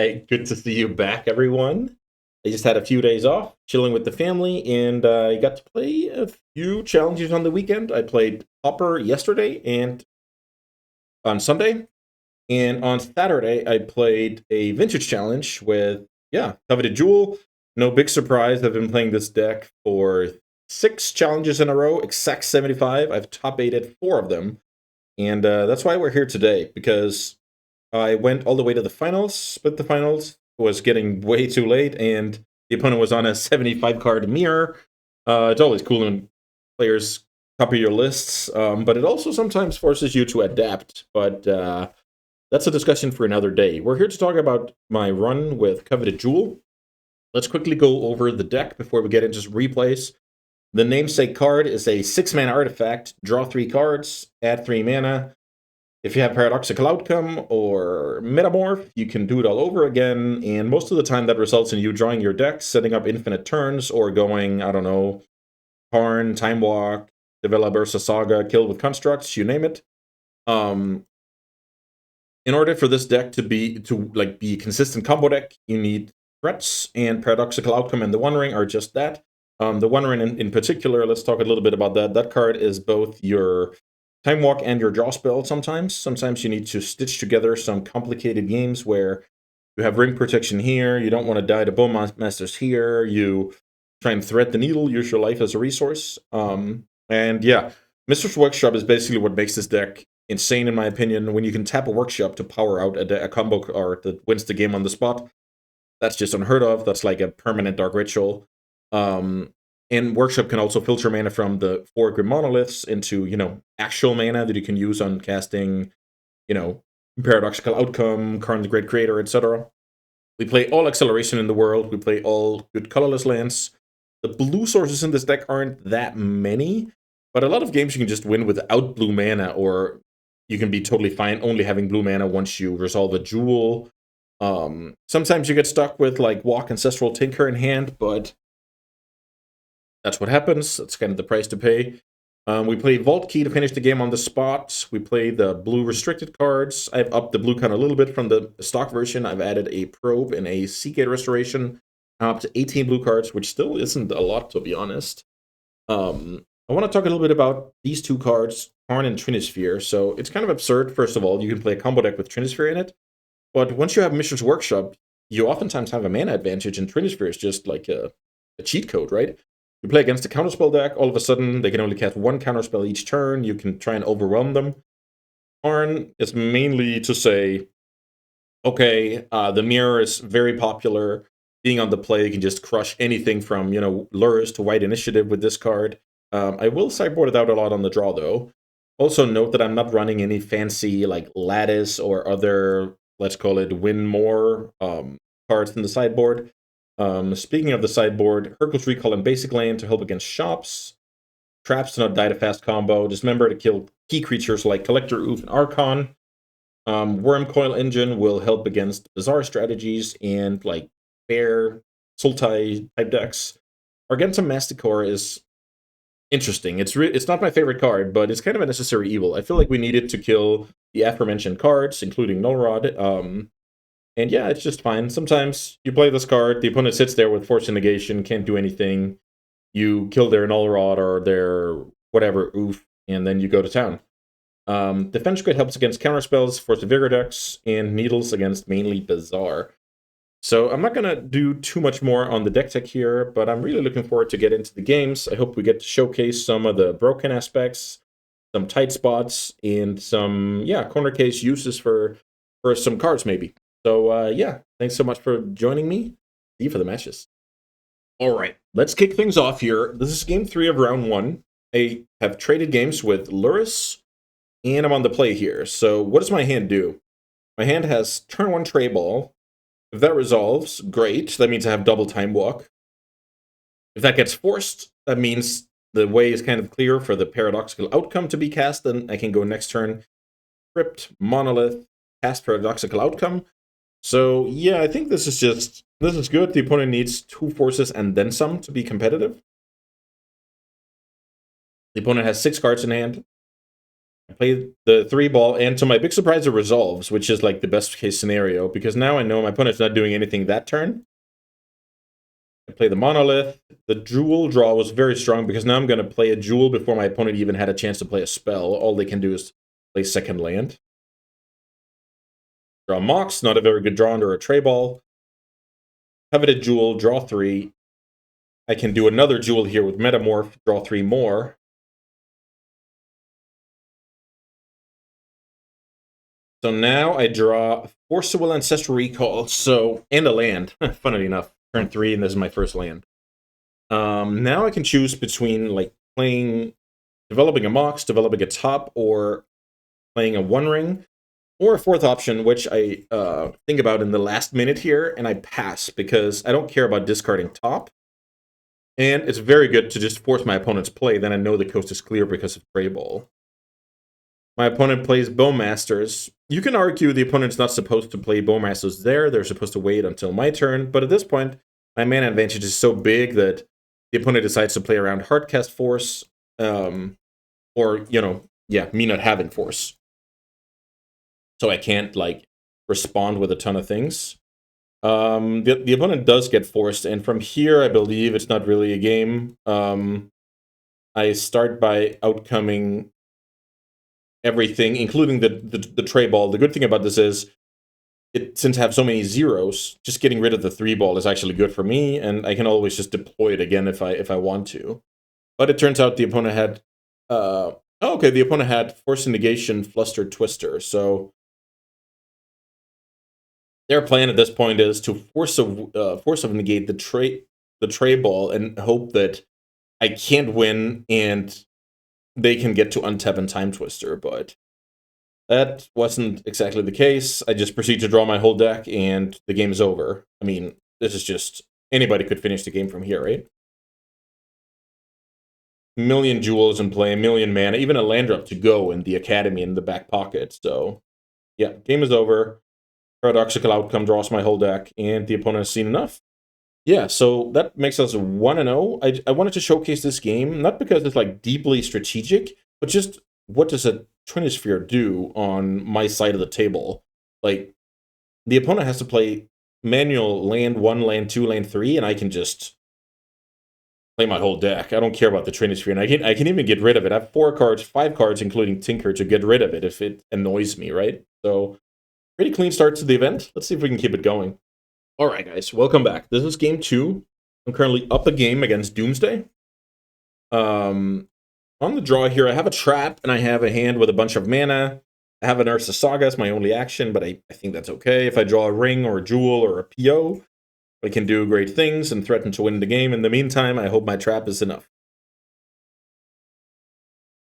Hi, good to see you back, everyone. I just had a few days off, chilling with the family, and I got to play a few challenges on the weekend. I played Hopper yesterday and on Sunday, and on Saturday I played a vintage challenge with Coveted Jewel. No big surprise. I've been playing this deck for 6 challenges in a row, exact 75. I've top 8'd 4 of them, and that's why we're here today because I went all the way to the finals, split the finals, was getting way too late, and the opponent was on a 75 card mirror. It's always cool when players copy your lists, but it also sometimes forces you to adapt. But that's a discussion for another day. We're here to talk about my run with Coveted Jewel. Let's quickly go over the deck before we get into replays. The namesake card is a 6-mana artifact. Draw 3 cards, add 3 mana. If you have Paradoxical Outcome or Metamorph, you can do it all over again, and most of the time that results in you drawing your deck, setting up infinite turns, or going, I don't know, Karn, Time Walk, Develop Ursa Saga, Kill with Constructs, you name it. In order for this deck to be a consistent combo deck, you need threats, and Paradoxical Outcome and the One Ring are just that. The One Ring in particular, let's talk a little bit about that. That card is both your Time Walk and your draw spell sometimes. Sometimes you need to stitch together some complicated games where you have ring protection here, you don't want to die to Bone Masters here, you try and thread the needle, use your life as a resource. And yeah, Mistress Workshop is basically what makes this deck insane in my opinion. When you can tap a Workshop to power out a combo card that wins the game on the spot, that's just unheard of. That's like a permanent Dark Ritual. And Workshop can also filter mana from the 4 Grim Monoliths into, actual mana that you can use on casting, Paradoxical Outcome, Karn the Great Creator, etc. We play all acceleration in the world. We play all good colorless lands. The blue sources in this deck aren't that many, but a lot of games you can just win without blue mana, or you can be totally fine only having blue mana once you resolve a jewel. Sometimes you get stuck with like Walk Ancestral Tinker in hand, but that's what happens. That's kind of the price to pay. We play Vault Key to finish the game on the spot. We play the blue restricted cards. I've upped the blue count a little bit from the stock version. I've added a Probe and a Seagate Restoration. I'm up to 18 blue cards, which still isn't a lot, to be honest. I want to talk a little bit about these 2 cards, Karn and Trinisphere. So it's kind of absurd, first of all. You can play a combo deck with Trinisphere in it. But once you have Mistress Workshop, you oftentimes have a mana advantage, and Trinisphere is just like a cheat code, right? You play against a counterspell deck, all of a sudden they can only cast 1 counterspell each turn, you can try and overwhelm them. Karn is mainly to say, okay, the mirror is very popular, being on the play, you can just crush anything from, lures to white initiative with this card. I will sideboard it out a lot on the draw, though. Also note that I'm not running any fancy, like, Lattice or other, let's call it, win more cards in the sideboard. Speaking of the sideboard, Hercule's Recall and Basic Land to help against shops. Traps to not die to fast combo. Just remember to kill key creatures like Collector Oof and Archon. Worm Coil Engine will help against bizarre strategies and like Bear, Sultai type decks. Argentum Masticore is interesting. It's not my favorite card, but it's kind of a necessary evil. I feel like we need it to kill the aforementioned cards, including Null Rod. And yeah, it's just fine. Sometimes you play this card, the opponent sits there with Force Negation, can't do anything. You kill their Null Rod or their whatever oof, and then you go to town. Defense Grid helps against counterspells, Force of Vigor decks, and Needles against mainly Bizarre. So I'm not going to do too much more on the deck tech here, but I'm really looking forward to get into the games. I hope we get to showcase some of the broken aspects, some tight spots, and some, corner case uses for some cards maybe. So, thanks so much for joining me. See you for the matches. All right, let's kick things off here. This is game 3 of round 1. I have traded games with Luris, and I'm on the play here. So what does my hand do? My hand has turn 1 Tray Ball. If that resolves, great. That means I have double Time Walk. If that gets forced, that means the way is kind of clear for the Paradoxical Outcome to be cast. Then I can go next turn, Crypt, Monolith, cast Paradoxical Outcome. So, yeah, I think this is good. The opponent needs 2 forces and then some to be competitive. The opponent has 6 cards in hand. I play the 3-ball, and to my big surprise, it resolves, which is like the best case scenario, because now I know my opponent's not doing anything that turn. I play the monolith. The jewel draw was very strong because now I'm going to play a jewel before my opponent even had a chance to play a spell. All they can do is play second land. Draw Mox, not a very good draw under a tray ball. Coveted jewel, draw 3. I can do another jewel here with Metamorph, draw 3 more. So now I draw Force of Will, Ancestral Recall, and a land, funnily enough. Turn 3, and this is my first land. Now I can choose between like developing a Mox, developing a top, or playing a One Ring, or a fourth option, which I think about in the last minute here, and I pass because I don't care about discarding top. And it's very good to just force my opponent's play, then I know the coast is clear because of Tray Ball. My opponent plays Bowmasters. You can argue the opponent's not supposed to play Bowmasters there, they're supposed to wait until my turn, but at this point, my mana advantage is so big that the opponent decides to play around Hardcast Force, or, me not having Force. So I can't, like, respond with a ton of things. The opponent does get forced, and from here, I believe it's not really a game. I start by outcoming everything, including the tray ball. The good thing about this is, since I have so many zeros, just getting rid of the 3-ball is actually good for me, and I can always just deploy it again if I want to. But it turns out the opponent had the opponent had Force Negation, Flustered Twister. So their plan at this point is to force of negate the tray ball and hope that I can't win and they can get to untap and Time Twister, but that wasn't exactly the case. I just proceed to draw my whole deck, and the game is over. I mean, this is just... anybody could finish the game from here, right? Million jewels in play, a million mana, even a land drop to go in the Academy in the back pocket. So, yeah, game is over. Paradoxical outcome draws my whole deck, and the opponent has seen enough. Yeah, so that makes us 1-0. I wanted to showcase this game, not because it's like deeply strategic, but just what does a Trinisphere do on my side of the table? Like, the opponent has to play manual land 1, land 2, land 3, and I can just play my whole deck. I don't care about the Trinisphere, and I can even get rid of it. I have 5 cards, including Tinker, to get rid of it if it annoys me, right? So, pretty clean start to the event. Let's see if we can keep it going. All right, guys, welcome back. This is game 2. I'm currently up a game against Doomsday. On the draw here, I have a trap, and I have a hand with a bunch of mana. I have an Ursa Saga as my only action, but I think that's okay. If I draw a ring or a jewel or a PO, I can do great things and threaten to win the game. In the meantime, I hope my trap is enough.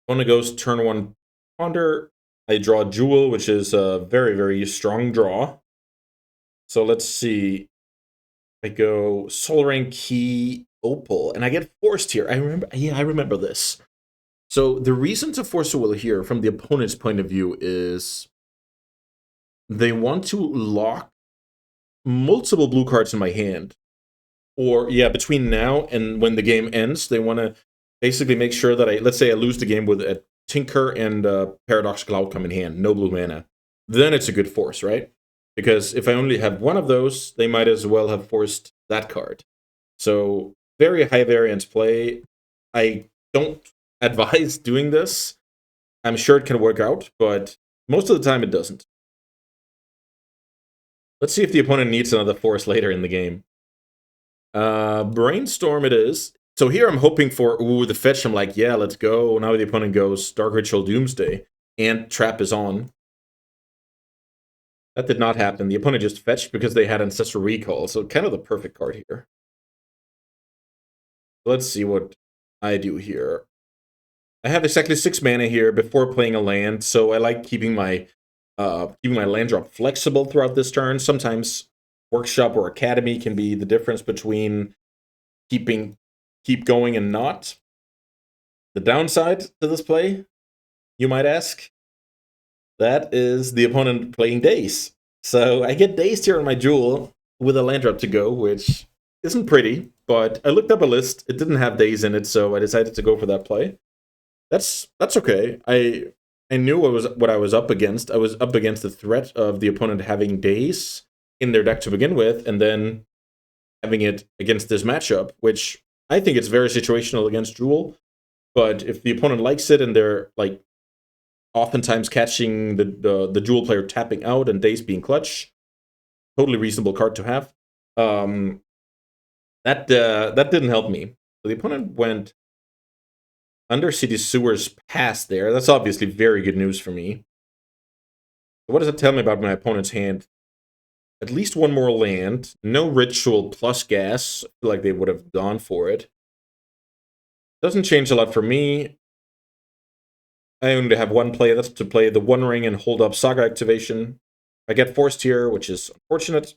Opponent goes turn 1 Ponder. I draw a jewel, which is a very, very strong draw. So let's see. I go Soul Ring, Key, Opal, and I get forced here. I remember this. So the reason to force a will here, from the opponent's point of view, is they want to lock multiple blue cards in my hand. Or, yeah, between now and when the game ends, they want to basically make sure that let's say I lose the game with a Tinker and a Paradoxical Outcome in hand, no blue mana. Then it's a good force, right? Because if I only have one of those, they might as well have forced that card. So, very high variance play. I don't advise doing this. I'm sure it can work out, but most of the time it doesn't. Let's see if the opponent needs another force later in the game. Brainstorm it is. So here I'm hoping for, the fetch. I'm like, yeah, let's go. Now the opponent goes Dark Ritual Doomsday, and trap is on. That did not happen. The opponent just fetched because they had Ancestral Recall, so kind of the perfect card here. Let's see what I do here. I have exactly 6 mana here before playing a land, so I like keeping my land drop flexible throughout this turn. Sometimes Workshop or Academy can be the difference between keep going and not. The downside to this play, you might ask, that is the opponent playing Daze. So I get Dazed here on my Jewel with a land drop to go, which isn't pretty, but I looked up a list. It didn't have Daze in it, so I decided to go for that play. That's okay. I knew what I was up against. I was up against the threat of the opponent having Daze in their deck to begin with, and then having it against this matchup, which I think it's very situational against Jewel. But if the opponent likes it and they're like oftentimes catching the Jewel player tapping out and Daze being clutch, totally reasonable card to have. That didn't help me. So the opponent went Undercity Sewers past there. That's obviously very good news for me. What does it tell me about my opponent's hand? At least one more land. No Ritual plus Gas. I feel like they would have gone for it. Doesn't change a lot for me. I only have one play. That's to play the One Ring and hold up Saga activation. I get forced here, which is unfortunate.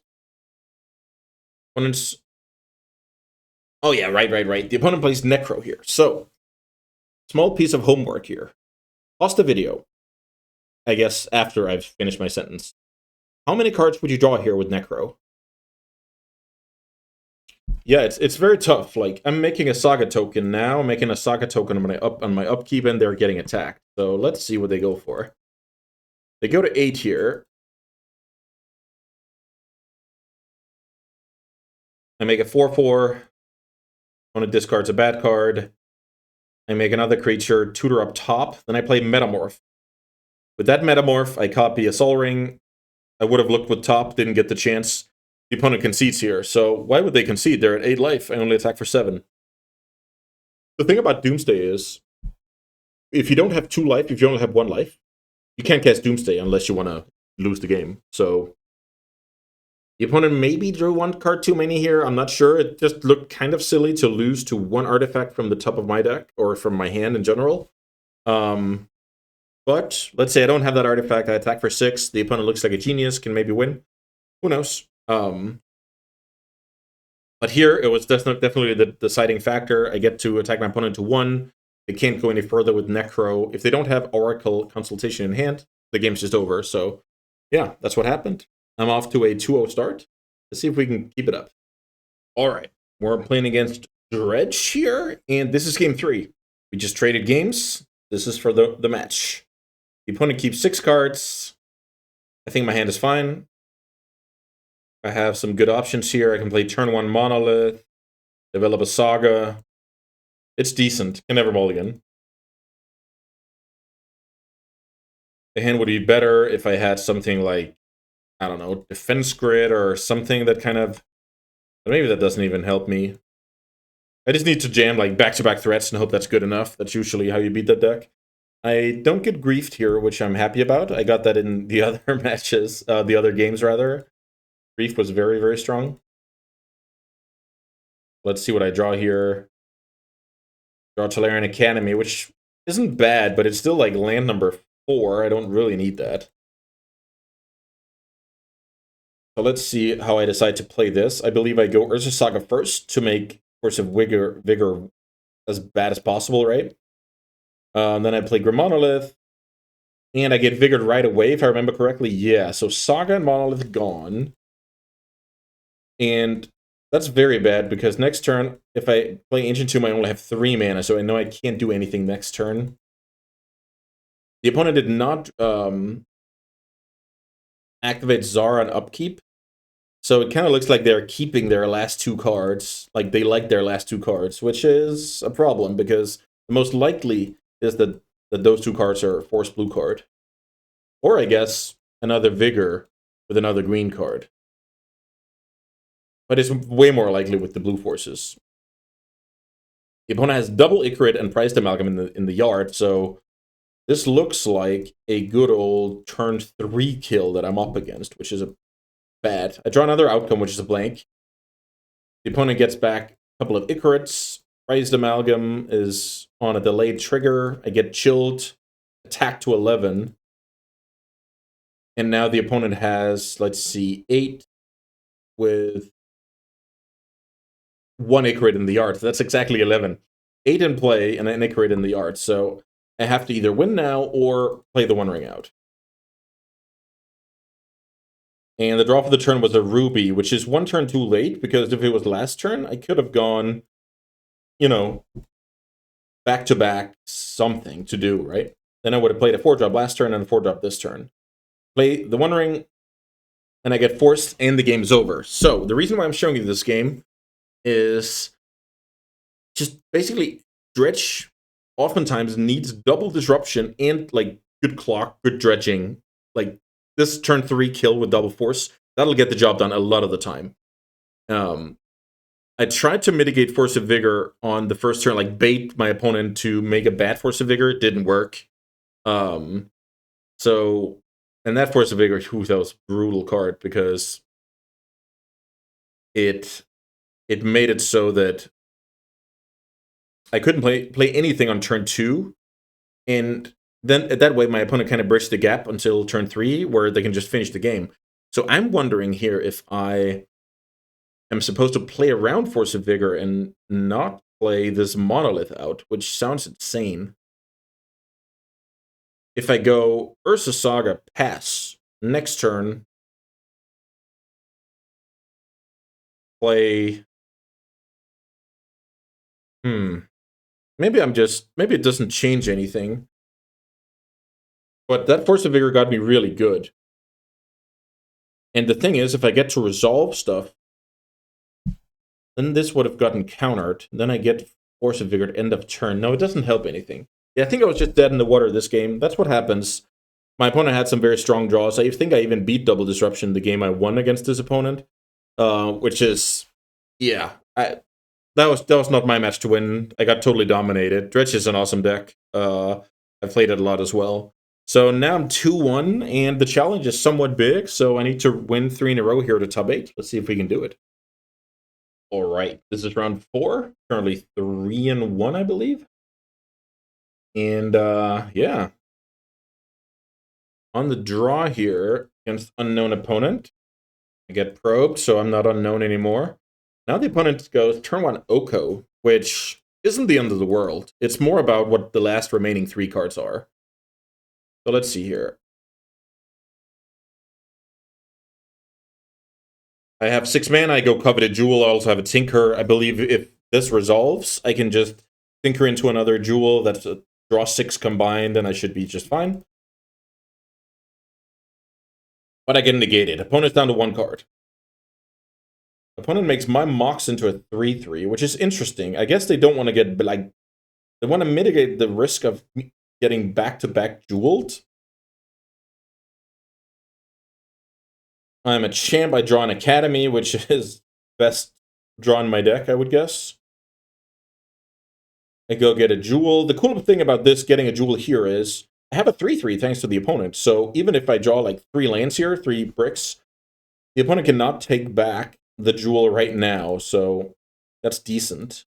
Opponent's... Oh yeah, right. The opponent plays Necro here. So, small piece of homework here. Pause the video. I guess after I've finished my sentence. How many cards would you draw here with Necro? Yeah, it's very tough. Like, I'm making a Saga token now. I'm making a Saga token on my upkeep, and they're getting attacked. So let's see what they go for. They go to 8 here. I make a 4/4. Opponent discards a bad card. I make another creature, tutor up top. Then I play Metamorph. With that Metamorph, I copy a Sol Ring. I would have looked with top, didn't get the chance. The opponent concedes here. So why would they concede? They're at 8 life. I only attack for 7. The thing about Doomsday is, if you don't have 2 life, if you only have 1 life, you can't cast Doomsday unless you want to lose the game. So the opponent maybe drew 1 card too many here. I'm not sure. It just looked kind of silly to lose to 1 artifact from the top of my deck, or from my hand in general. But let's say I don't have that artifact. I attack for 6. The opponent looks like a genius, can maybe win. Who knows? But here, it was definitely the deciding factor. I get to attack my opponent to 1. They can't go any further with Necro. If they don't have Oracle Consultation in hand, the game's just over. So, yeah, that's what happened. I'm off to a 2-0 start. Let's see if we can keep it up. All right. We're playing against Dredge here, and this is game 3. We just traded games. This is for the match. The opponent keeps 6 cards. I think my hand is fine. I have some good options here. I can play turn 1 Monolith, develop a Saga. It's decent. Can never mulligan. The hand would be better if I had something like, I don't know, Defense Grid or something that kind of... Maybe that doesn't even help me. I just need to jam like back-to-back threats and hope that's good enough. That's usually how you beat that deck. I don't get griefed here, which I'm happy about. I got that in the other matches, the other games rather. Grief was very, very strong. Let's see what I draw here. Draw Tolarian Academy, which isn't bad, but it's still like land number 4. I don't really need that. So let's see how I decide to play this. I believe I go Urza Saga first to make Force of Vigor as bad as possible, right? Then I play Grim Monolith, and I get Vigored right away, if I remember correctly. Yeah, so Saga and Monolith gone. And that's very bad, because next turn, if I play Ancient Tomb, I only have 3 mana, so I know I can't do anything next turn. The opponent did not activate Zara on upkeep, so it kind of looks like they're keeping their last 2 cards, like they like their last 2 cards, which is a problem, because the most likely is that those 2 cards are a Force blue card. Or, I guess, another Vigor with another green card. But it's way more likely with the blue forces. The opponent has double Ikarid and Priced Amalgam in the yard, so this looks like a good old turn 3 kill that I'm up against, which is a bad. I draw another outcome, which is a blank. The opponent gets back a couple of Ikarids. Priced Amalgam is on a delayed trigger. I get chilled. Attack to 11. And now the opponent has, let's see, 8 with 1 Icarid in the yard. So that's exactly 11. 8 in play and an Icarid in the yard. So I have to either win now or play the One Ring out. And the draw for the turn was a Ruby, which is 1 turn too late, because if it was last turn, I could have gone, you know, back-to-back something to do, right? Then I would have played a 4-drop last turn and a 4-drop this turn. Play the One Ring, and I get forced, and the game is over. So the reason why I'm showing you this game is just basically Dredge oftentimes needs double disruption and like good clock, good dredging. Like this turn 3 kill with double force, that'll get the job done a lot of the time. I tried to mitigate Force of Vigor on the first turn, like bait my opponent to make a bad Force of Vigor. It didn't work. So, and that Force of Vigor, whew, that was a brutal card because it made it so that I couldn't play anything on turn 2, and then that way my opponent kind of bridged the gap until turn 3, where they can just finish the game. So I'm wondering here if I am supposed to play around Force of Vigor and not play this Monolith out, which sounds insane. If I go Ursa Saga, pass, next turn, play... Maybe it doesn't change anything. But that Force of Vigor got me really good. And the thing is, if I get to resolve stuff, then this would have gotten countered. Then I get Force of Vigor at end of turn. No, it doesn't help anything. Yeah, I think I was just dead in the water this game. That's what happens. My opponent had some very strong draws. I think I even beat Double Disruption the game I won against this opponent. Which is, yeah, that was not my match to win. I got totally dominated. Dredge is an awesome deck. I've played it a lot as well. So now I'm 2-1, and the challenge is somewhat big, so I need to win 3 in a row here to top 8. Let's see if we can do it. All right, this is round 4. Currently 3-1, I believe. And, yeah. On the draw here, against unknown opponent, I get probed, so I'm not unknown anymore. Now the opponent goes turn 1 Oko, which isn't the end of the world. It's more about what the last remaining 3 cards are. So let's see here. I have 6 mana, I go Coveted Jewel, I also have a Tinker. I believe if this resolves, I can just Tinker into another Jewel that's a draw 6 combined, and I should be just fine. But I get negated. Opponent's down to 1 card. Opponent makes my Mox into a 3/3, which is interesting. I guess they don't want to get, like, they want to mitigate the risk of getting back-to-back jeweled. I'm a champ. I draw an Academy, which is best draw in my deck, I would guess. I go get a jewel. The cool thing about this getting a jewel here is I have a 3/3 thanks to the opponent. So even if I draw like 3 lands here, 3 bricks, the opponent cannot take back the jewel right now. So that's decent.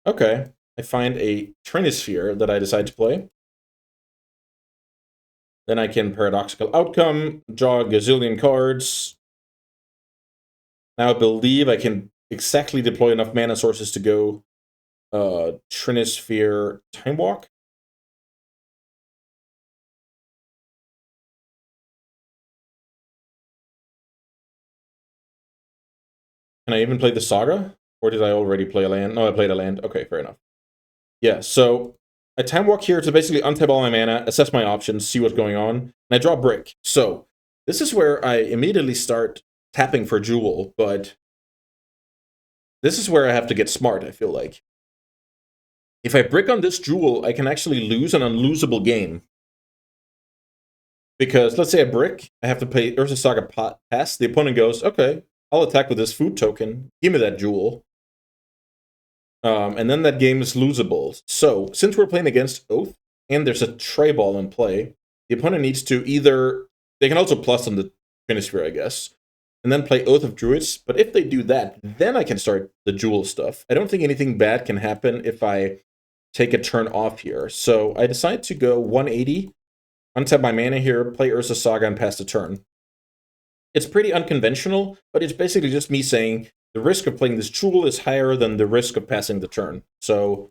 Okay. I find a Trinisphere that I decide to play. Then I can Paradoxical Outcome, draw a gazillion cards. Now I believe I can exactly deploy enough mana sources to go Trinisphere Time Walk. Can I even play the Saga? Or did I already play a land? No, I played a land. Okay, fair enough. Yeah, so I Time Walk here to basically untap all my mana, assess my options, see what's going on, and I draw Brick. So this is where I immediately start tapping for Jewel, but this is where I have to get smart, I feel like. If I brick on this Jewel, I can actually lose an unlosable game. Because let's say I brick, I have to play Ursa Saga pass. The opponent goes, okay, I'll attack with this food token. Give me that Jewel. And then that game is losable. So, since we're playing against Oath, and there's a Tray Ball in play, the opponent needs to either... They can also plus on the Trinisphere, I guess, and then play Oath of Druids. But if they do that, then I can start the Jewel stuff. I don't think anything bad can happen if I take a turn off here. So I decide to go 180, untap my mana here, play Ursa Saga, and pass the turn. It's pretty unconventional, but it's basically just me saying the risk of playing this Jewel is higher than the risk of passing the turn. So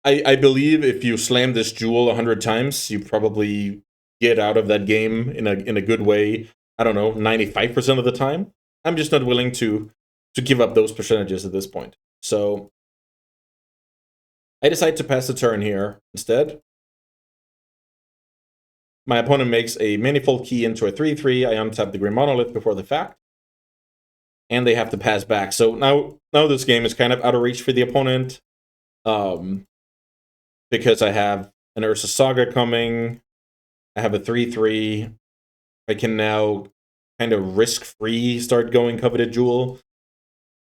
I believe if you slam this Jewel 100 times, you probably get out of that game in a good way. I don't know, 95% of the time. I'm just not willing to give up those percentages at this point. So I decide to pass the turn here instead. my opponent makes a manifold key into a 3/3. I untap the green monolith before the fact, and they have to pass back. So now this game is kind of out of reach for the opponent, because I have an Ursa Saga coming. I have a 3/3. I can now kind of risk-free start going Coveted Jewel.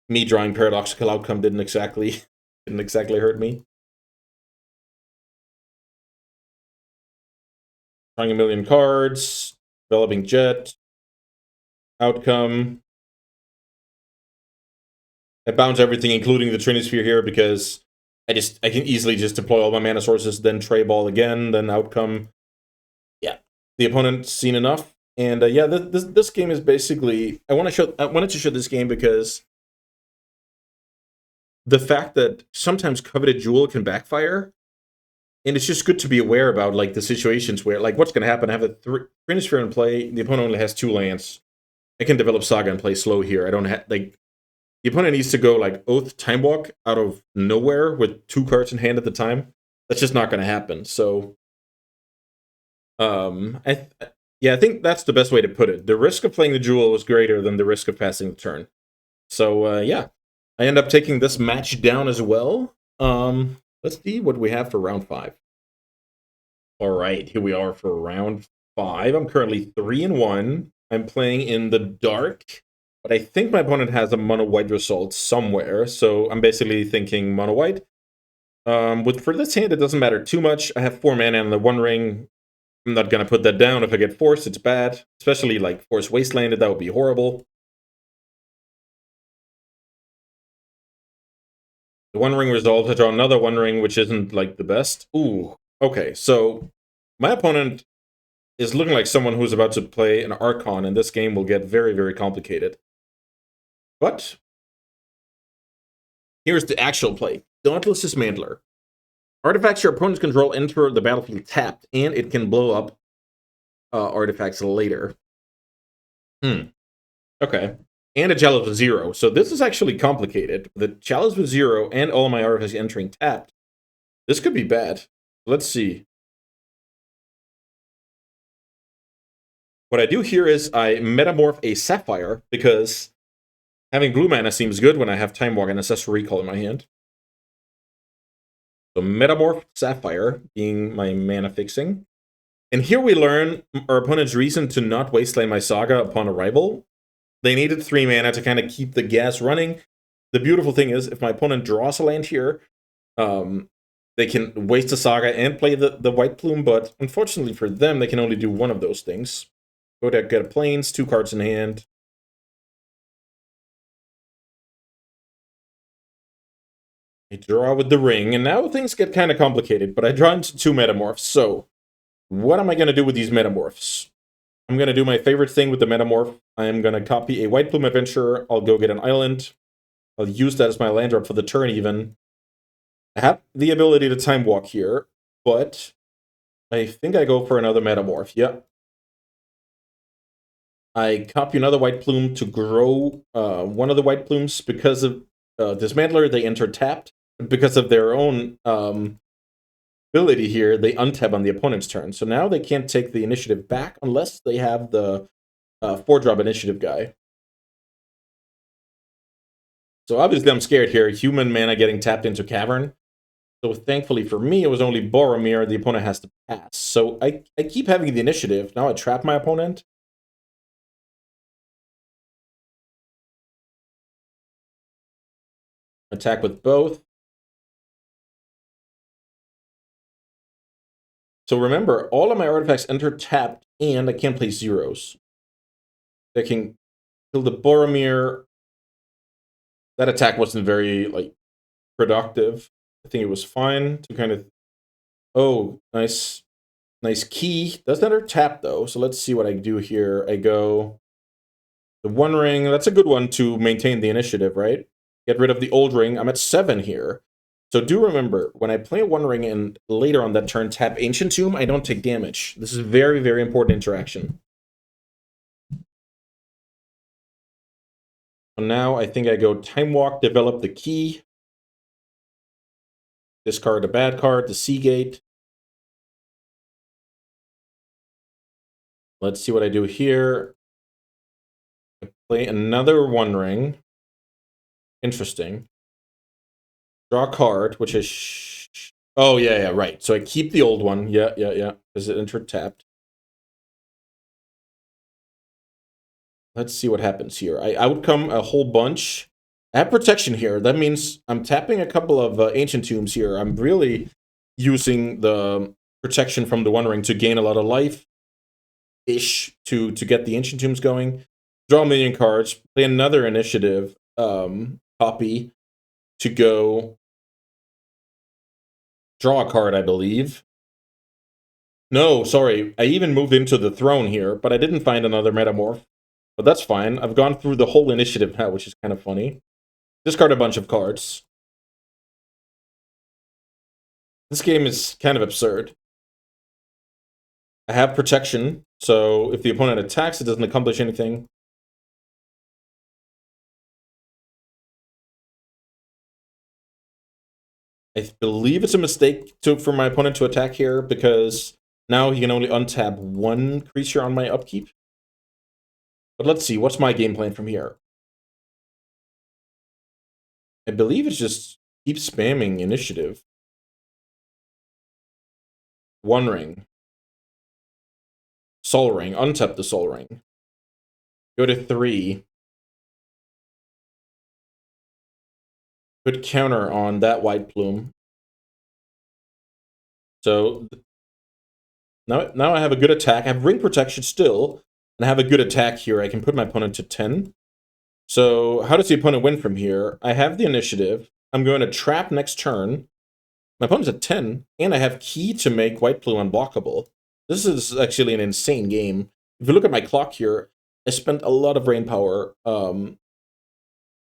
Me drawing Paradoxical Outcome didn't exactly hurt me. Drawing a million cards, developing Jet, Outcome. I bounce everything, including the Trinisphere here, because I can easily just deploy all my mana sources, then Tray Ball again, then Outcome. Yeah, the opponent's seen enough. And yeah, this game is basically I wanted to show this game because the fact that sometimes Coveted Jewel can backfire, and it's just good to be aware about like the situations where like what's going to happen. I have a Trinisphere in play. The opponent only has 2 lands. I can develop Saga and play slow here. I don't have like the opponent needs to go like Oath Time Walk out of nowhere with 2 cards in hand at the time. That's just not going to happen. So, I think that's the best way to put it. The risk of playing the Jewel was greater than the risk of passing the turn. So yeah, I end up taking this match down as well. Let's see what we have for round 5. All right, here we are for round 5. I'm currently 3-1. I'm playing in the dark, but I think my opponent has a mono white result somewhere. So I'm basically thinking mono white. For this hand, it doesn't matter too much. I have 4 mana and the One Ring. I'm not gonna put that down. If I get forced, it's bad. Especially like force wastelanded, that would be horrible. The One Ring resolves. I draw another One Ring, which isn't like the best. Ooh, okay. So my opponent is looking like someone who's about to play an Archon, and this game will get very, very complicated. But here's the actual play. Dauntless Dismantler. Artifacts your opponent's control enter the battlefield tapped, and it can blow up artifacts later. Okay. And a chalice with 0. So this is actually complicated. The chalice with 0 and all of my artifacts entering tapped. This could be bad. Let's see. What I do here is I metamorph a Sapphire, because having blue mana seems good when I have Time Walk and Ancestral Recall in my hand. So metamorph Sapphire being my mana fixing. And here we learn our opponent's reason to not wasteland my Saga upon arrival. They needed 3 mana to kind of keep the gas running. The beautiful thing is, if my opponent draws a land here, they can waste a Saga and play the White Plume, but unfortunately for them, they can only do one of those things. Go to get a Plains, 2 cards in hand. I draw with the ring, and now things get kind of complicated, but I draw into 2 Metamorphs. So, what am I going to do with these Metamorphs? I'm going to do my favorite thing with the Metamorph. I'm going to copy a White Plume Adventurer. I'll go get an island. I'll use that as my land drop for the turn even. I have the ability to Time Walk here, but I think I go for another Metamorph. Yep. I copy another White Plume to grow one of the White Plumes. Because of Dismantler, they enter tapped. Because of their own ability here, they untap on the opponent's turn. So now they can't take the initiative back unless they have the 4-drop initiative guy. So obviously I'm scared here. Human mana getting tapped into Cavern. So thankfully for me, it was only Boromir. The opponent has to pass. So I keep having the initiative. Now I trap my opponent. Attack with both. So remember, all of my artifacts enter tapped, and I can't play zeros. I can kill the Boromir. That attack wasn't very like productive. I think it was fine to kind of. Oh, nice key. Does enter tap though. So let's see what I do here. I go the One Ring. That's a good one to maintain the initiative, right? Get rid of the old ring. I'm at 7 here. So do remember, when I play a One Ring and later on that turn tap Ancient Tomb, I don't take damage. This is very, very important interaction. So now I think I go Time Walk, develop the key. Discard a bad card, the Seagate. Let's see what I do here. I play another One Ring. Interesting. Draw a card, which is... Oh, yeah, right. So I keep the old one. Yeah. Because it entered tapped. Let's see what happens here. I outcome a whole bunch. I have protection here. That means I'm tapping a couple of Ancient Tombs here. I'm really using the protection from the One Ring to gain a lot of life-ish to get the Ancient Tombs going. Draw a million cards. Play another initiative copy to go draw a card, I believe. No, sorry. I even moved into the throne here, but I didn't find another Metamorph. But that's fine. I've gone through the whole initiative now, which is kind of funny. Discard a bunch of cards. This game is kind of absurd. I have protection, so if the opponent attacks, it doesn't accomplish anything. I believe it's a mistake for my opponent to attack here, because now he can only untap one creature on my upkeep. But let's see, what's my game plan from here? I believe it's just keep spamming initiative. One Ring. Sol Ring. Untap the Sol Ring. Go to 3. Put counter on that White Plume. So now I have a good attack. I have ring protection still, and I have a good attack here. I can put my opponent to 10. So how does the opponent win from here? I have the initiative. I'm going to trap next turn. My opponent's at 10, and I have key to make White Plume unblockable. This is actually an insane game. If you look at my clock here, I spent a lot of brain power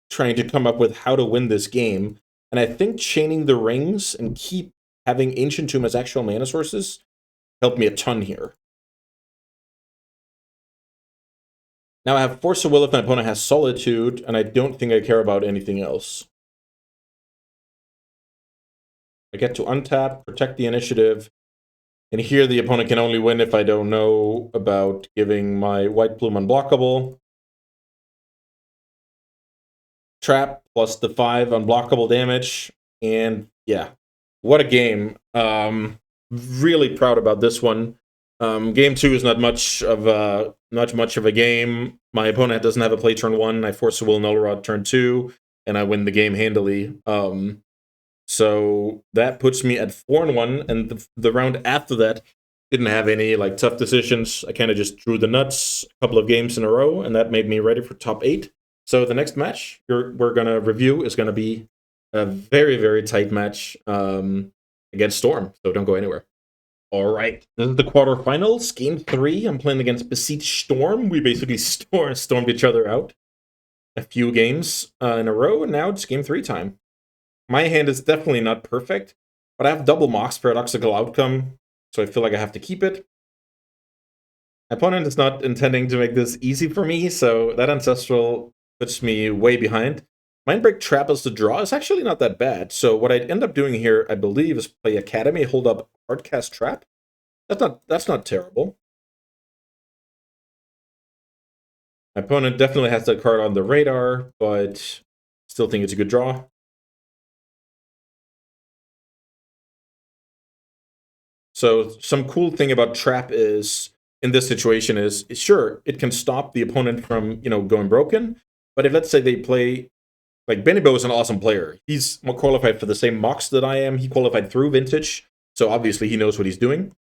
trying to come up with how to win this game. And I think chaining the rings and keep having Ancient Tomb as actual mana sources helped me a ton here. Now I have Force of Will if my opponent has Solitude, and I don't think I care about anything else. I get to untap, protect the initiative, and here the opponent can only win if I don't know about giving my White Plume unblockable. Trap plus the 5 unblockable damage, and yeah, what a game. Really proud about this one. Game 2 is not much of a game. My opponent doesn't have a play turn 1. I force a Will Null Rod turn 2, and I win the game handily. So that puts me at 4-1, and the round after that didn't have any like tough decisions. I kind of just drew the nuts a couple of games in a row, and that made me ready for top 8. So the next match we're gonna review is gonna be a very, very tight match against Storm. So don't go anywhere. All right, this is the quarterfinals, game 3. I'm playing against Besieged Storm. We basically stormed each other out a few games in a row, and now it's game 3 time. My hand is definitely not perfect, but I have double Mox Paradoxical Outcome, so I feel like I have to keep it. My opponent is not intending to make this easy for me, so that Ancestral puts me way behind. Mindbreak Trap as the draw is actually not that bad, so what I'd end up doing here, I believe, is play Academy, hold up Hardcast Trap. That's not terrible. My opponent definitely has that card on the radar, but still think it's a good draw. So some cool thing about Trap is, in this situation is, sure, it can stop the opponent from, going broken, but if, let's say, they play, like, Benny Bo is an awesome player. He's qualified for the same mocks that I am. He qualified through Vintage, so obviously he knows what he's doing.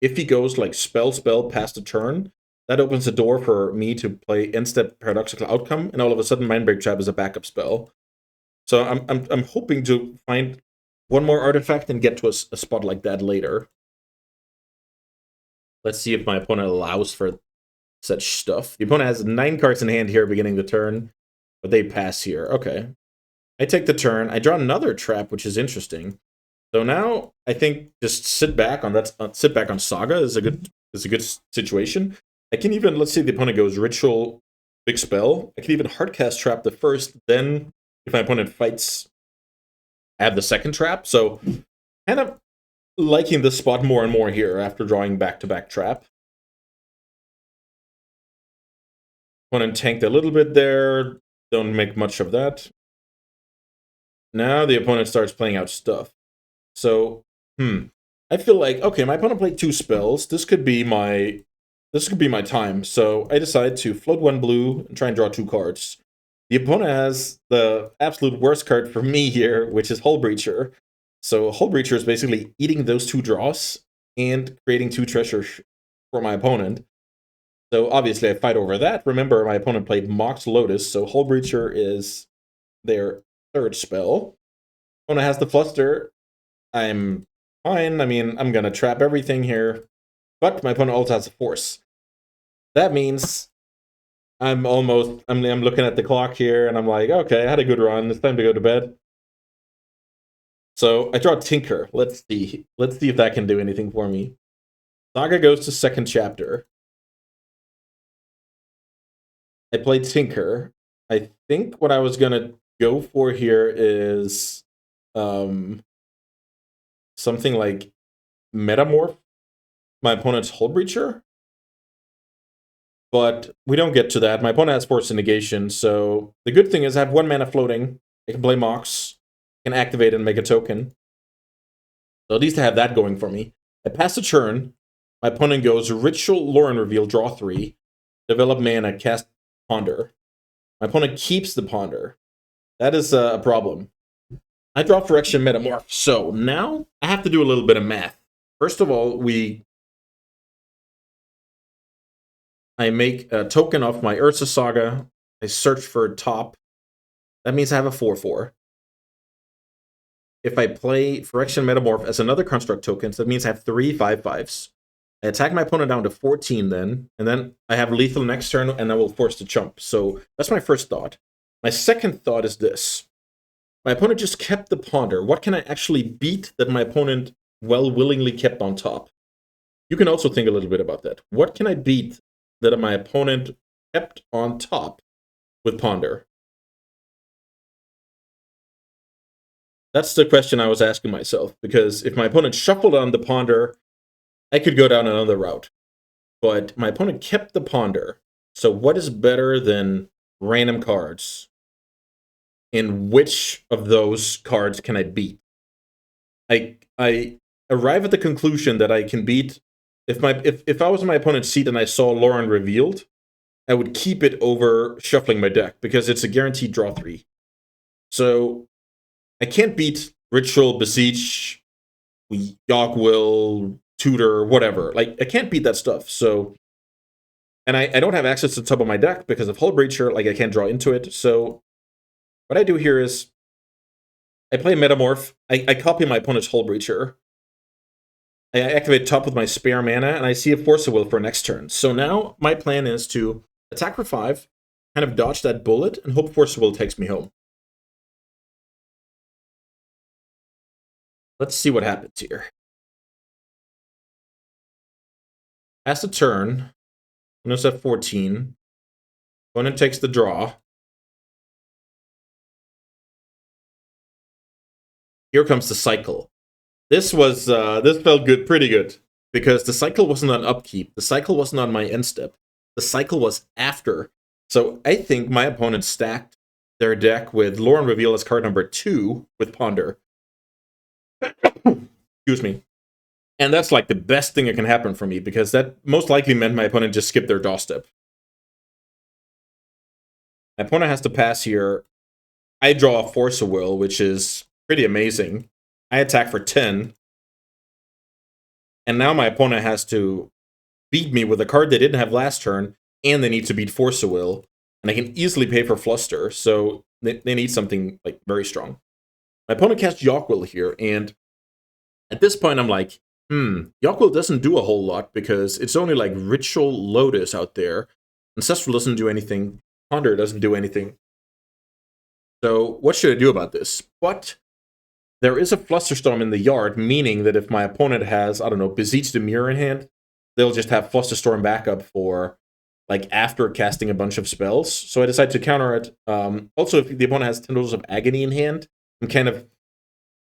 If he goes, like, spell past a turn, that opens the door for me to play Instead Paradoxical Outcome, and all of a sudden Mindbreak Trap is a backup spell. So I'm hoping to find one more artifact and get to a spot like that later. Let's see if my opponent allows for such stuff. The opponent has 9 cards in hand here beginning the turn, but they pass here. Okay. I take the turn. I draw another trap, which is interesting. So now I think just sit back on Saga is a good situation. I can even, let's say the opponent goes Ritual, big spell. I can even Hardcast Trap the first, then if my opponent fights, I have the second trap. So kind of liking this spot more and more here after drawing back-to-back trap. Opponent tanked a little bit there. Don't make much of that. Now the opponent starts playing out stuff. So, I feel like, okay, my opponent played 2 spells. This could be my time. So I decide to float 1 blue and try and draw 2 cards. The opponent has the absolute worst card for me here, which is Hull Breacher. So Hull Breacher is basically eating those 2 draws and creating 2 treasures for my opponent. So obviously I fight over that. Remember, my opponent played Mox Lotus, so Hull Breacher is their 3rd spell. Opponent has the Fluster. I'm fine. I mean, I'm gonna trap everything here. But my opponent also has a Force. That means I'm looking at the clock here, and I'm like, okay, I had a good run. It's time to go to bed. So I draw Tinker. Let's see if that can do anything for me. Saga goes to 2nd chapter. I played Tinker. I think what I was gonna go for here is something like Metamorph my opponent's Hull Breacher. But we don't get to that. My opponent has Force Negation, so the good thing is I have 1 mana floating. I can play Mox, can activate and make a token. So at least I have that going for me. I pass the turn. My opponent goes Ritual, Lauren Reveal, draw 3, develop mana, cast Ponder. My opponent keeps the Ponder. That is a problem. I draw Phyrexian Metamorph. So now I have to do a little bit of math. First of all, I make a token of my Ursa Saga. I search for a top. That means I have a 4/4. If I play Phyrexian Metamorph as another construct token, so that means I have 3 5/5s. I attack my opponent down to 14 then, and then I have lethal next turn, and I will force the chump. So that's my first thought. My second thought is this. My opponent just kept the Ponder. What can I actually beat that my opponent willingly kept on top? You can also think a little bit about that. What can I beat that my opponent kept on top with Ponder? That's the question I was asking myself, because if my opponent shuffled on the Ponder, I could go down another route. But my opponent kept the Ponder. So what is better than random cards? And which of those cards can I beat? I arrive at the conclusion that I can beat if I was in my opponent's seat and I saw Lauren revealed, I would keep it over shuffling my deck because it's a guaranteed draw 3. So I can't beat Ritual, Beseech, Yogwill, Tutor, whatever. Like, I can't beat that stuff. So, and I don't have access to the top of my deck because of Hull Breacher. Like, I can't draw into it. So what I do here is I play Metamorph. I copy my opponent's Hull Breacher. I activate top with my spare mana, and I see a Force of Will for next turn. So now my plan is to attack for 5, kind of dodge that bullet, and hope Force of Will takes me home. Let's see what happens here. Pass the turn. Opponent's at 14. Opponent takes the draw. Here comes the cycle. This felt good, pretty good, because the cycle wasn't on upkeep. The cycle wasn't on my end step. The cycle was after. So I think my opponent stacked their deck with Lauren Reveal as card number 2 with Ponder. Excuse me. And that's like the best thing that can happen for me, because that most likely meant my opponent just skipped their draw step. My opponent has to pass here. I draw a Force of Will, which is pretty amazing. I attack for 10. And now my opponent has to beat me with a card they didn't have last turn, and they need to beat Force of Will. And I can easily pay for Fluster, so they need something like very strong. My opponent casts Yogwill here, and at this point I'm like, Yogwill doesn't do a whole lot because it's only like Ritual Lotus out there. Ancestral doesn't do anything. Ponder doesn't do anything. So what should I do about this? But there is a Flusterstorm in the yard, meaning that if my opponent has, I don't know, Beseech the Mirror in hand, they'll just have Flusterstorm backup for, like, after casting a bunch of spells. So I decide to counter it. Also, if the opponent has Tendrils of Agony in hand, I'm kind of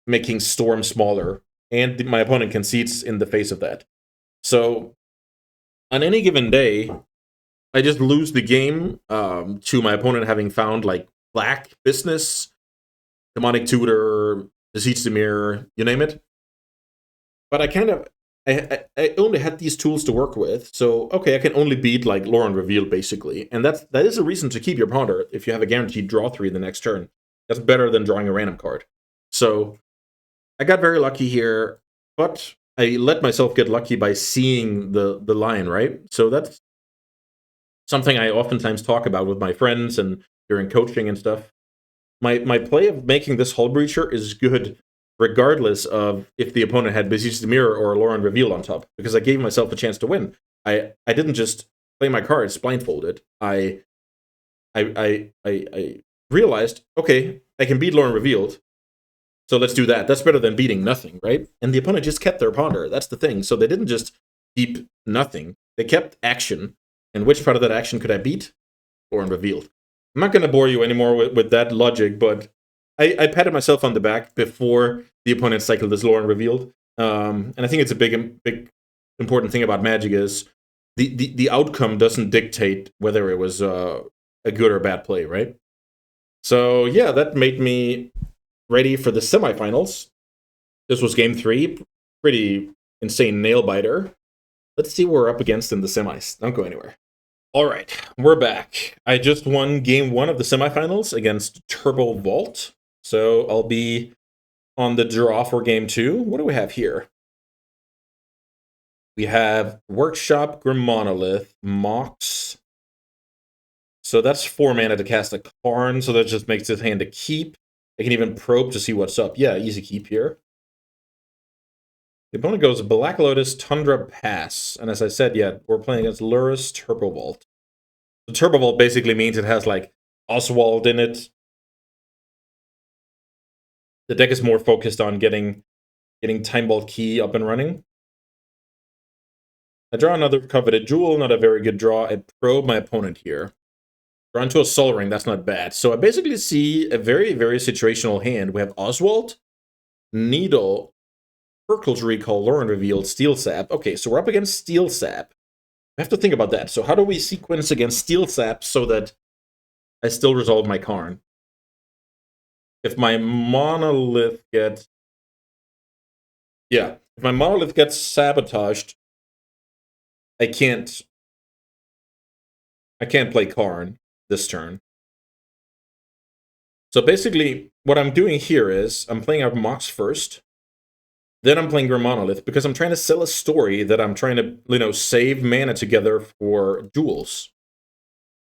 making Storm smaller, and my opponent concedes in the face of that. So on any given day, I just lose the game to my opponent having found like black business, demonic tutor, deceit the mirror, you name it. But I kind of I only had these tools to work with, so okay, I can only beat like Lore Reveal basically, and that is a reason to keep your ponder if you have a guaranteed draw 3 the next turn. That's better than drawing a random card. So I got very lucky here, but I let myself get lucky by seeing the line, right? So that's something I oftentimes talk about with my friends and during coaching and stuff. My play of making this Hull Breacher is good regardless of if the opponent had Besiege the Mirror or Lauren Reveal on top, because I gave myself a chance to win. I didn't just play my cards blindfolded. I realized, okay, I can beat Lauren Revealed, so let's do that. That's better than beating nothing, right? And the opponent just kept their ponder. That's the thing. So they didn't just keep nothing. They kept action. And which part of that action could I beat? Lauren Revealed. I'm not going to bore you anymore with that logic, but I patted myself on the back before the opponent cycled this Lauren Revealed. And I think it's a big important thing about Magic is the outcome doesn't dictate whether it was a good or bad play, right? So yeah, that made me ready for the semifinals. This was game 3. Pretty insane nail biter. Let's see what we're up against in the semis. Don't go anywhere. All right, we're back. I just won game 1 of the semifinals against Turbo Vault. So I'll be on the draw for game 2. What do we have here? We have Workshop, Grim Monolith, Mox. So that's 4 mana to cast a Karn, so that just makes this hand a keep. I can even probe to see what's up. Yeah, easy keep here. The opponent goes Black Lotus, Tundra, Pass. And as I said, yeah, we're playing against Lurrus, Turbo Vault. The Turbo Vault basically means it has, like, Oswald in it. The deck is more focused on getting Time Vault Key up and running. I draw another Coveted Jewel, not a very good draw. I probe my opponent here. Draw into a Soul Ring, that's not bad. So I basically see a very, very situational hand. We have Oswald, Needle, Urkel's Recall, Lauren Revealed, Steel Sap. Okay, so we're up against Steel Sap. I have to think about that. So how do we sequence against Steel Sap so that I still resolve my Karn? If my Monolith gets... Yeah, if my Monolith gets sabotaged, I can't play Karn this turn. So basically, what I'm doing here is I'm playing out Mox first. Then I'm playing Grim Monolith because I'm trying to sell a story that I'm trying to, save mana together for duels.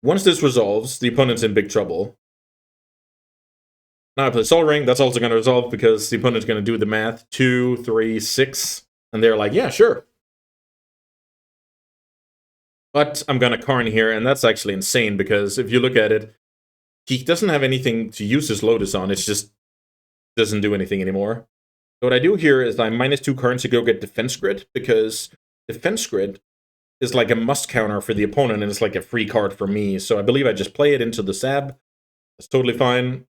Once this resolves, the opponent's in big trouble. Now I play Soul Ring. That's also going to resolve because the opponent's going to do the math. 2, 3, 6. And they're like, yeah, sure. But I'm going to Karn here, and that's actually insane because if you look at it, he doesn't have anything to use his Lotus on. It just doesn't do anything anymore. So what I do here is I -2 Karn to go get Defense Grid, because Defense Grid is like a must counter for the opponent, and it's like a free card for me. So I believe I just play it into the Sab. That's totally fine.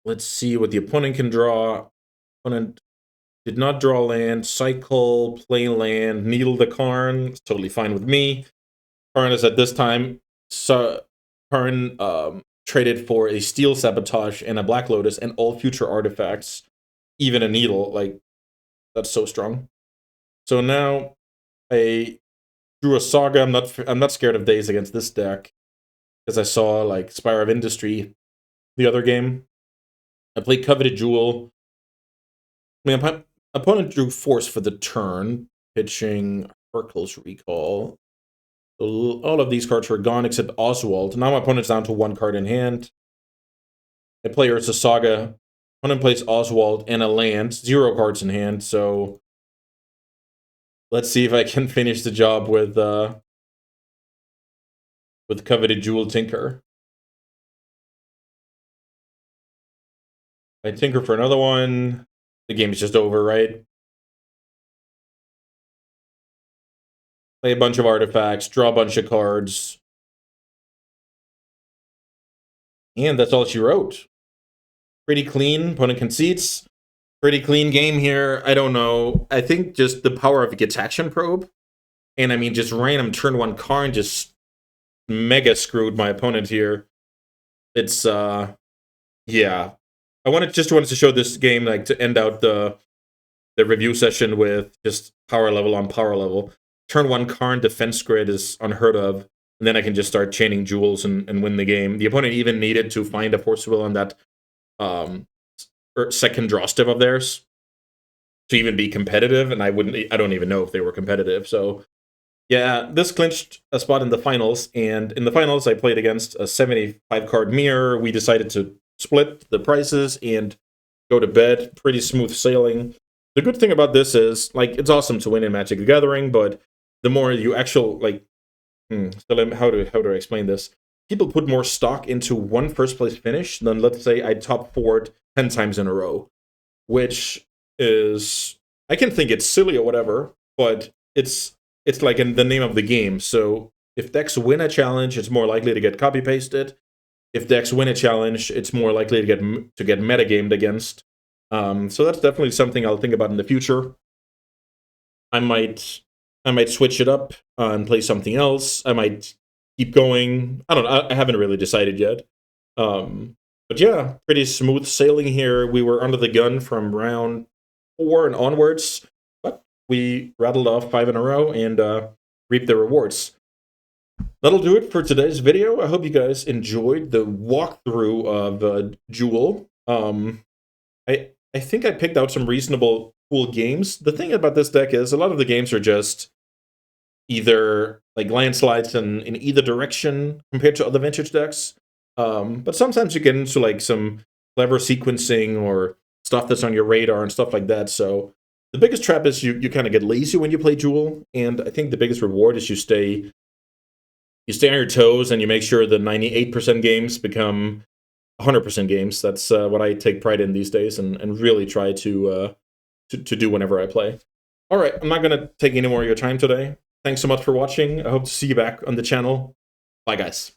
Let's see what the opponent can draw. Opponent did not draw land, cycle, play land, needle the Karn. It's totally fine with me. Karn is at this time, so Karn traded for a Steel Sabotage and a Black Lotus and all future artifacts, even a Needle. Like, that's so strong. So now I drew a Saga. I'm not scared of Days against this deck because I saw like Spire of Industry the other game. I played Coveted Jewel. I mean, opponent drew Force for the turn, pitching Urkel's Recall. So all of these cards are gone except Oswald. Now my opponent's down to 1 card in hand. I play Ursa Saga. Opponent plays Oswald and a land. 0 cards in hand, so let's see if I can finish the job with Coveted Jewel Tinker. I tinker for another one. The game is just over, right? Play a bunch of artifacts, draw a bunch of cards. And that's all she wrote. Pretty clean. Opponent concedes. Pretty clean game here. I don't know. I think just the power of a Getaction Probe And I mean, just random turn 1 card just mega screwed my opponent here. It's, yeah. Just wanted to show this game, like, to end out the review session with just power level on power level. Turn 1 Karn defense grid is unheard of, and then I can just start chaining jewels and win the game. The opponent even needed to find a Force Will on that second draw step of theirs to even be competitive, and I don't even know if they were competitive. So yeah, this clinched a spot in the finals, and in the finals I played against a 75 card mirror. We decided to split the prices and go to bed. Pretty smooth sailing. The good thing about this is, like, it's awesome to win in Magic the Gathering, but the more you how do I explain this? People put more stock into one first place finish than, let's say, I top 4'd 10 times in a row, which is, I can think it's silly or whatever, but it's like in the name of the game. So if decks win a challenge, it's more likely to get copy pasted. If decks win a challenge, it's more likely to get metagamed against. So that's definitely something I'll think about in the future. I might switch it up and play something else. I might keep going. I don't know. I haven't really decided yet. But yeah, pretty smooth sailing here. We were under the gun from round 4 and onwards, but we rattled off 5 in a row and reaped the rewards. That'll do it for today's video. I hope you guys enjoyed the walkthrough of Jewel. I think I picked out some reasonable, cool games. The thing about this deck is a lot of the games are just either like landslides in either direction compared to other vintage decks. But sometimes you get into like some clever sequencing or stuff that's on your radar and stuff like that. So the biggest trap is you kind of get lazy when you play Jewel, and I think the biggest reward is you stay on your toes and you make sure the 98% games become 100% games. That's what I take pride in these days, and really try to do whenever I play. All right, I'm not going to take any more of your time today. Thanks so much for watching. I hope to see you back on the channel. Bye, guys.